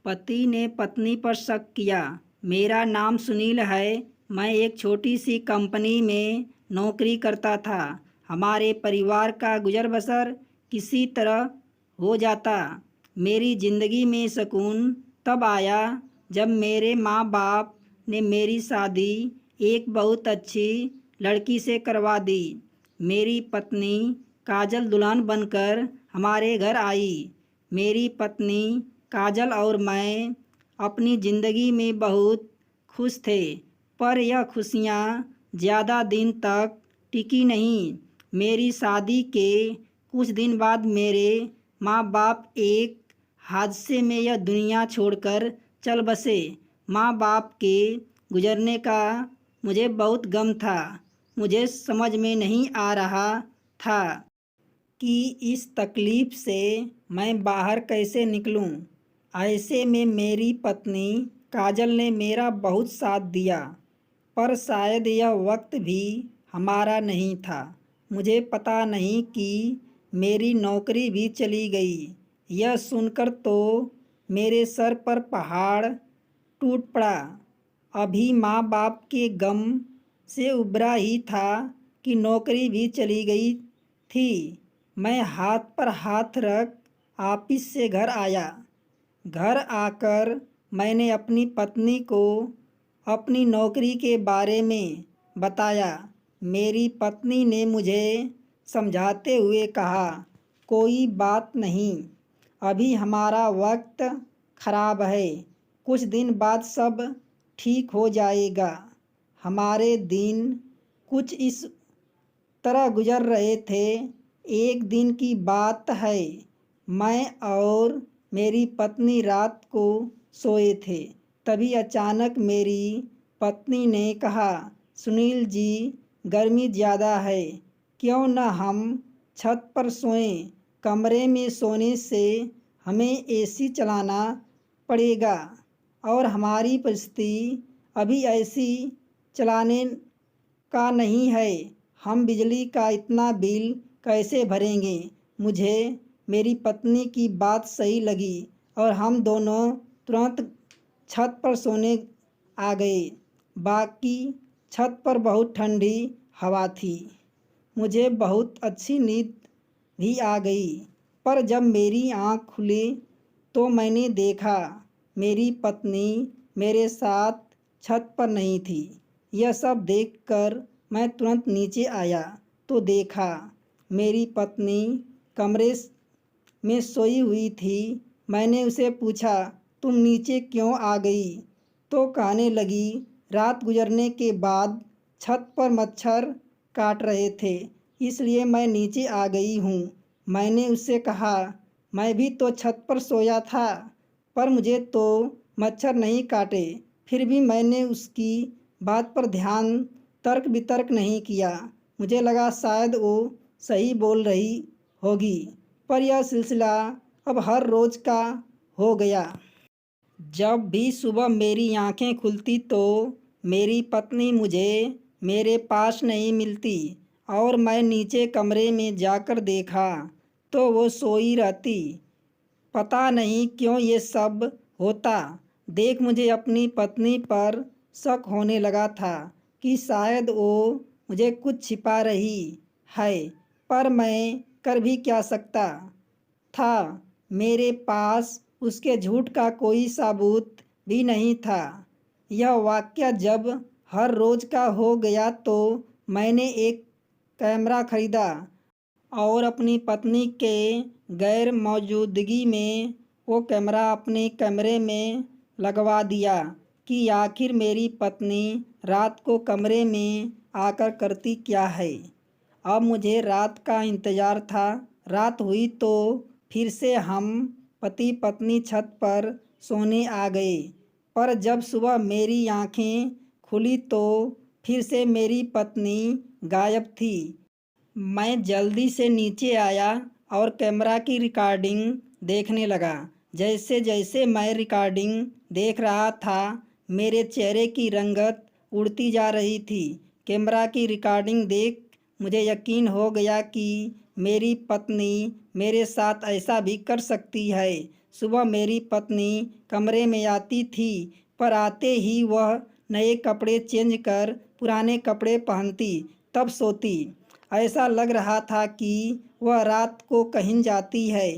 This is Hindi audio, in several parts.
पति ने पत्नी पर शक किया। मेरा नाम सुनील है। मैं एक छोटी सी कंपनी में नौकरी करता था। हमारे परिवार का गुजर बसर किसी तरह हो जाता। मेरी ज़िंदगी में सुकून तब आया जब मेरे माँ बाप ने मेरी शादी एक बहुत अच्छी लड़की से करवा दी। मेरी पत्नी काजल दुल्हन बनकर हमारे घर आई। मेरी पत्नी काजल और मैं अपनी ज़िंदगी में बहुत खुश थे, पर यह खुशियाँ ज़्यादा दिन तक टिकी नहीं। मेरी शादी के कुछ दिन बाद मेरे माँ बाप एक हादसे में यह दुनिया छोड़कर चल बसे। माँ बाप के गुजरने का मुझे बहुत गम था। मुझे समझ में नहीं आ रहा था कि इस तकलीफ़ से मैं बाहर कैसे निकलूं। ऐसे में मेरी पत्नी काजल ने मेरा बहुत साथ दिया, पर शायद यह वक्त भी हमारा नहीं था। मुझे पता नहीं कि मेरी नौकरी भी चली गई। यह सुनकर तो मेरे सर पर पहाड़ टूट पड़ा। अभी माँ बाप के गम से उबरा ही था कि नौकरी भी चली गई थी। मैं हाथ पर हाथ रख ऑफिस से घर आया। घर आकर मैंने अपनी पत्नी को अपनी नौकरी के बारे में बताया। मेरी पत्नी ने मुझे समझाते हुए कहा, कोई बात नहीं, अभी हमारा वक्त ख़राब है, कुछ दिन बाद सब ठीक हो जाएगा। हमारे दिन कुछ इस तरह गुजर रहे थे। एक दिन की बात है, मैं और मेरी पत्नी रात को सोए थे। तभी अचानक मेरी पत्नी ने कहा, सुनील जी, गर्मी ज़्यादा है, क्यों न हम छत पर सोएं। कमरे में सोने से हमें एसी चलाना पड़ेगा और हमारी परिस्थिति अभी ऐसी चलाने का नहीं है। हम बिजली का इतना बिल कैसे भरेंगे। मुझे मेरी पत्नी की बात सही लगी और हम दोनों तुरंत छत पर सोने आ गए। बाकी छत पर बहुत ठंडी हवा थी। मुझे बहुत अच्छी नींद भी आ गई, पर जब मेरी आँख खुली तो मैंने देखा मेरी पत्नी मेरे साथ छत पर नहीं थी। यह सब देखकर मैं तुरंत नीचे आया तो देखा मेरी पत्नी कमरे में सोई हुई थी। मैंने उसे पूछा, तुम नीचे क्यों आ गई? तो कहने लगी, रात गुजरने के बाद छत पर मच्छर काट रहे थे, इसलिए मैं नीचे आ गई हूँ। मैंने उससे कहा, मैं भी तो छत पर सोया था, पर मुझे तो मच्छर नहीं काटे। फिर भी मैंने उसकी बात पर ध्यान तर्क वितर्क नहीं किया। मुझे लगा शायद वो सही बोल रही होगी, पर यह सिलसिला अब हर रोज़ का हो गया। जब भी सुबह मेरी आंखें खुलती तो मेरी पत्नी मुझे मेरे पास नहीं मिलती और मैं नीचे कमरे में जाकर देखा तो वो सोई रहती। पता नहीं क्यों ये सब होता। देख मुझे अपनी पत्नी पर शक होने लगा था कि शायद वो मुझे कुछ छिपा रही है, पर मैं कर भी क्या सकता था। मेरे पास उसके झूठ का कोई सबूत भी नहीं था। यह वाक़या जब हर रोज़ का हो गया तो मैंने एक कैमरा ख़रीदा और अपनी पत्नी के गैर मौजूदगी में वो कैमरा अपने कमरे में लगवा दिया कि आखिर मेरी पत्नी रात को कमरे में आकर करती क्या है। अब मुझे रात का इंतज़ार था। रात हुई तो फिर से हम पति पत्नी छत पर सोने आ गए, पर जब सुबह मेरी आंखें खुली तो फिर से मेरी पत्नी गायब थी। मैं जल्दी से नीचे आया और कैमरा की रिकॉर्डिंग देखने लगा। जैसे जैसे मैं रिकॉर्डिंग देख रहा था, मेरे चेहरे की रंगत उड़ती जा रही थी। कैमरा की रिकॉर्डिंग देख मुझे यकीन हो गया कि मेरी पत्नी मेरे साथ ऐसा भी कर सकती है। सुबह मेरी पत्नी कमरे में आती थी, पर आते ही वह नए कपड़े चेंज कर पुराने कपड़े पहनती, तब सोती। ऐसा लग रहा था कि वह रात को कहीं जाती है।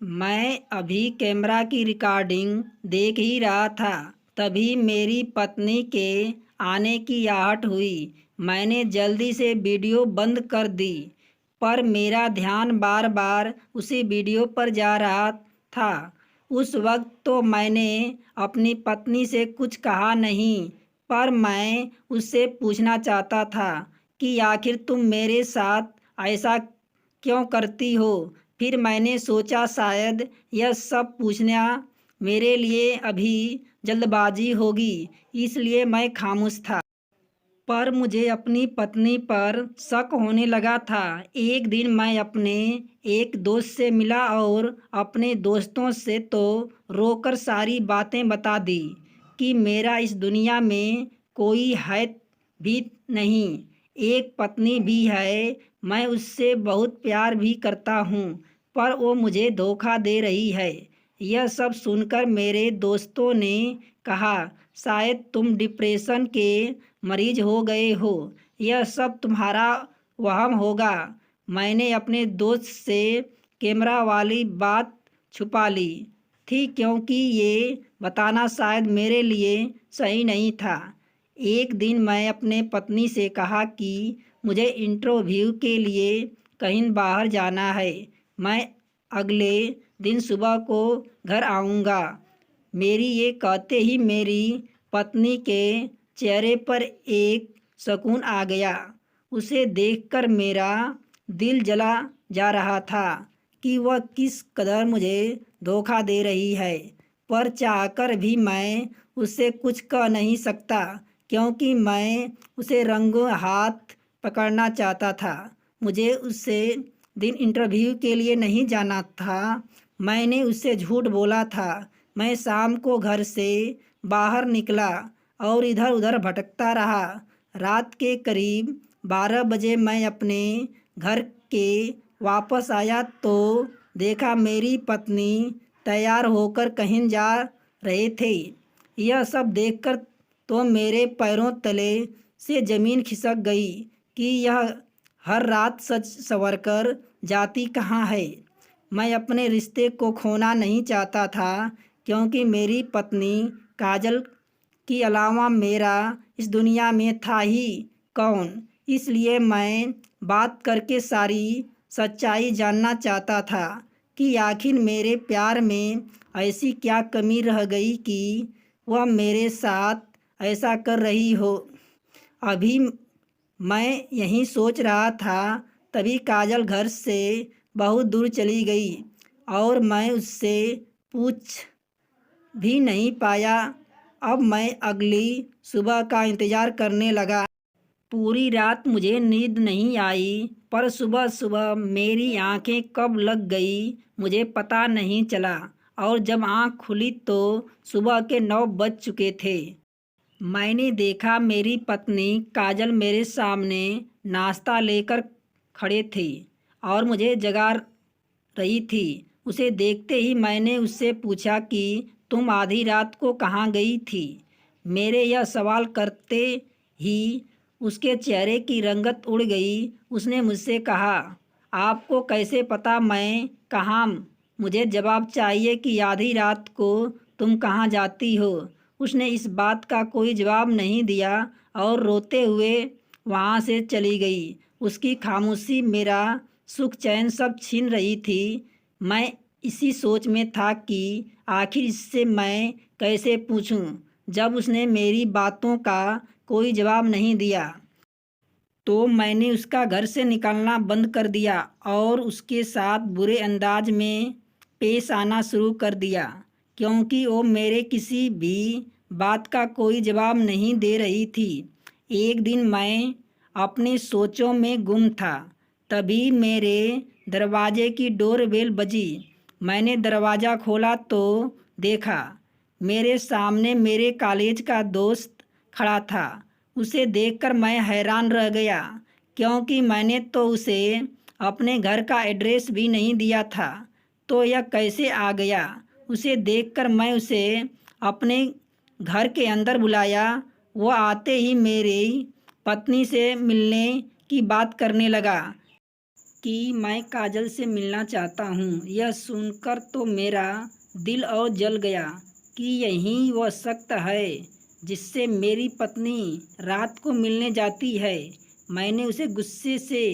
मैं अभी कैमरा की रिकॉर्डिंग देख ही रहा था, तभी मेरी पत्नी के आने की आहट हुई। मैंने जल्दी से वीडियो बंद कर दी, पर मेरा ध्यान बार बार उसी वीडियो पर जा रहा था। उस वक्त तो मैंने अपनी पत्नी से कुछ कहा नहीं, पर मैं उससे पूछना चाहता था कि आखिर तुम मेरे साथ ऐसा क्यों करती हो। फिर मैंने सोचा शायद यह सब पूछना मेरे लिए अभी जल्दबाजी होगी, इसलिए मैं खामोश था। पर मुझे अपनी पत्नी पर शक होने लगा था। एक दिन मैं अपने एक दोस्त से मिला और अपने दोस्तों से तो रोकर सारी बातें बता दी कि मेरा इस दुनिया में कोई है भी नहीं, एक पत्नी भी है, मैं उससे बहुत प्यार भी करता हूँ, पर वो मुझे धोखा दे रही है। यह सब सुनकर मेरे दोस्तों ने कहा, शायद तुम डिप्रेशन के मरीज हो गए हो, यह सब तुम्हारा वहम होगा। मैंने अपने दोस्त से कैमरा वाली बात छुपा ली थी, क्योंकि ये बताना शायद मेरे लिए सही नहीं था। एक दिन मैं अपने पत्नी से कहा कि मुझे इंटरव्यू के लिए कहीं बाहर जाना है, मैं अगले दिन सुबह को घर आऊँगा। मेरी ये कहते ही मेरी पत्नी के चेहरे पर एक सुकून आ गया। उसे देखकर मेरा दिल जला जा रहा था कि वह किस कदर मुझे धोखा दे रही है, पर चाहकर भी मैं उससे कुछ कह नहीं सकता, क्योंकि मैं उसे रंगों हाथ पकड़ना चाहता था। मुझे उससे दिन इंटरव्यू के लिए नहीं जाना था। मैंने उससे झूठ बोला था। मैं शाम को घर से बाहर निकला और इधर उधर भटकता रहा। रात के करीब 12 बजे मैं अपने घर के वापस आया तो देखा मेरी पत्नी तैयार होकर कहीं जा रहे थे। यह सब देखकर तो मेरे पैरों तले से ज़मीन खिसक गई कि यह हर रात सच संवर कर जाती कहाँ है। मैं अपने रिश्ते को खोना नहीं चाहता था, क्योंकि मेरी पत्नी काजल के अलावा मेरा इस दुनिया में था ही कौन। इसलिए मैं बात करके सारी सच्चाई जानना चाहता था कि आखिर मेरे प्यार में ऐसी क्या कमी रह गई कि वह मेरे साथ ऐसा कर रही हो। अभी मैं यही सोच रहा था, तभी काजल घर से बहुत दूर चली गई और मैं उससे पूछ भी नहीं पाया। अब मैं अगली सुबह का इंतज़ार करने लगा। पूरी रात मुझे नींद नहीं आई, पर सुबह सुबह मेरी आंखें कब लग गई मुझे पता नहीं चला, और जब आंख खुली तो सुबह के 9 बज चुके थे। मैंने देखा मेरी पत्नी काजल मेरे सामने नाश्ता लेकर खड़े थे और मुझे जगा रही थी। उसे देखते ही मैंने उससे पूछा कि तुम आधी रात को कहाँ गई थी। मेरे यह सवाल करते ही उसके चेहरे की रंगत उड़ गई। उसने मुझसे कहा, आपको कैसे पता मैं कहाँ? मुझे जवाब चाहिए कि आधी रात को तुम कहाँ जाती हो। उसने इस बात का कोई जवाब नहीं दिया और रोते हुए वहाँ से चली गई। उसकी खामोशी मेरा सुख चैन सब छीन रही थी। मैं इसी सोच में था कि आखिर इससे मैं कैसे पूछूं। जब उसने मेरी बातों का कोई जवाब नहीं दिया तो मैंने उसका घर से निकलना बंद कर दिया और उसके साथ बुरे अंदाज में पेश आना शुरू कर दिया, क्योंकि वो मेरे किसी भी बात का कोई जवाब नहीं दे रही थी। एक दिन मैं अपनी सोचों में गुम था, तभी मेरे दरवाजे की डोरबेल बजी। मैंने दरवाज़ा खोला तो देखा मेरे सामने मेरे कॉलेज का दोस्त खड़ा था। उसे देखकर मैं हैरान रह गया, क्योंकि मैंने तो उसे अपने घर का एड्रेस भी नहीं दिया था। तो यह कैसे आ गया? उसे देखकर मैं उसे अपने घर के अंदर बुलाया। वह आते ही मेरी पत्नी से मिलने की बात करने लगा कि मैं काजल से मिलना चाहता हूँ। यह सुनकर तो मेरा दिल और जल गया कि यही वह शख्स है जिससे मेरी पत्नी रात को मिलने जाती है। मैंने उसे गुस्से से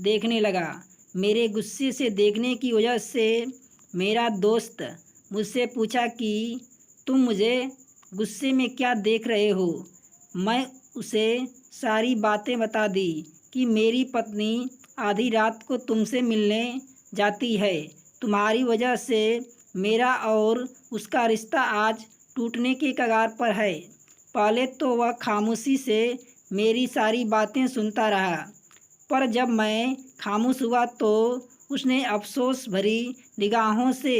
देखने लगा। मेरे गुस्से से देखने की वजह से मेरा दोस्त मुझसे पूछा कि तुम मुझे गुस्से में क्या देख रहे हो। मैं उसे सारी बातें बता दी कि मेरी पत्नी आधी रात को तुमसे मिलने जाती है। तुम्हारी वजह से मेरा और उसका रिश्ता आज टूटने के कगार पर है। पहले तो वह खामोशी से मेरी सारी बातें सुनता रहा, पर जब मैं खामोश हुआ तो उसने अफसोस भरी निगाहों से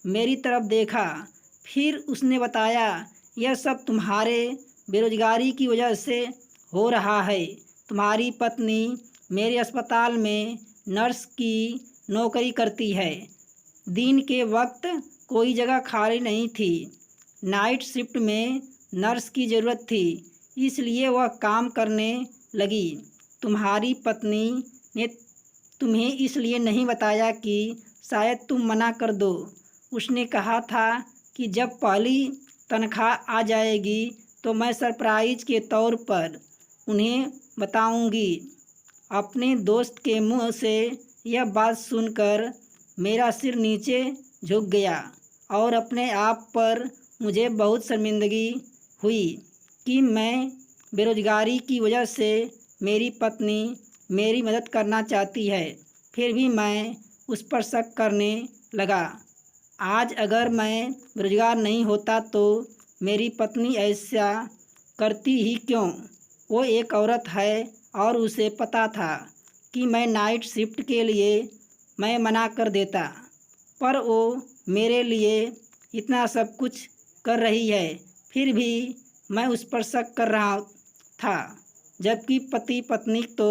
मेरी तरफ देखा। फिर उसने बताया, यह सब तुम्हारे बेरोजगारी की वजह से हो रहा है। तुम्हारी पत्नी मेरे अस्पताल में नर्स की नौकरी करती है। दिन के वक्त कोई जगह खाली नहीं थी। नाइट शिफ्ट में नर्स की ज़रूरत थी, इसलिए वह काम करने लगी। तुम्हारी पत्नी ने तुम्हें इसलिए नहीं बताया कि शायद तुम मना कर दो। उसने कहा था कि जब पहली तनख्वाह आ जाएगी तो मैं सरप्राइज के तौर पर उन्हें बताऊंगी। अपने दोस्त के मुंह से यह बात सुनकर मेरा सिर नीचे झुक गया और अपने आप पर मुझे बहुत शर्मिंदगी हुई कि मैं बेरोजगारी की वजह से मेरी पत्नी मेरी मदद करना चाहती है, फिर भी मैं उस पर शक करने लगा। आज अगर मैं बेरोजगार नहीं होता तो मेरी पत्नी ऐसा करती ही क्यों। वो एक औरत है और उसे पता था कि मैं नाइट शिफ्ट के लिए मैं मना कर देता, पर वो मेरे लिए इतना सब कुछ कर रही है, फिर भी मैं उस पर शक कर रहा था। जबकि पति पत्नी तो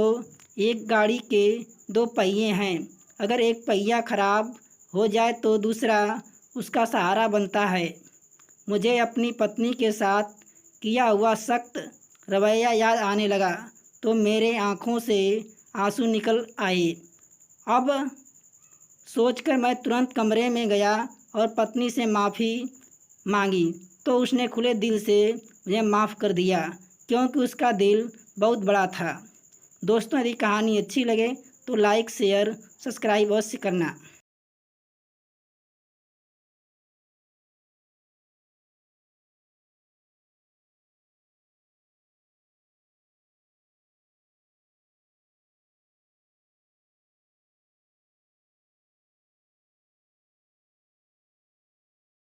एक गाड़ी के दो पहिए हैं। अगर एक पहिया खराब हो जाए तो दूसरा उसका सहारा बनता है। मुझे अपनी पत्नी के साथ किया हुआ सख्त रवैया याद आने लगा तो मेरे आँखों से आंसू निकल आए। अब सोचकर मैं तुरंत कमरे में गया और पत्नी से माफ़ी मांगी तो उसने खुले दिल से मुझे माफ़ कर दिया, क्योंकि उसका दिल बहुत बड़ा था। दोस्तों, यदि कहानी अच्छी लगे तो लाइक शेयर सब्सक्राइब अवश्य करना।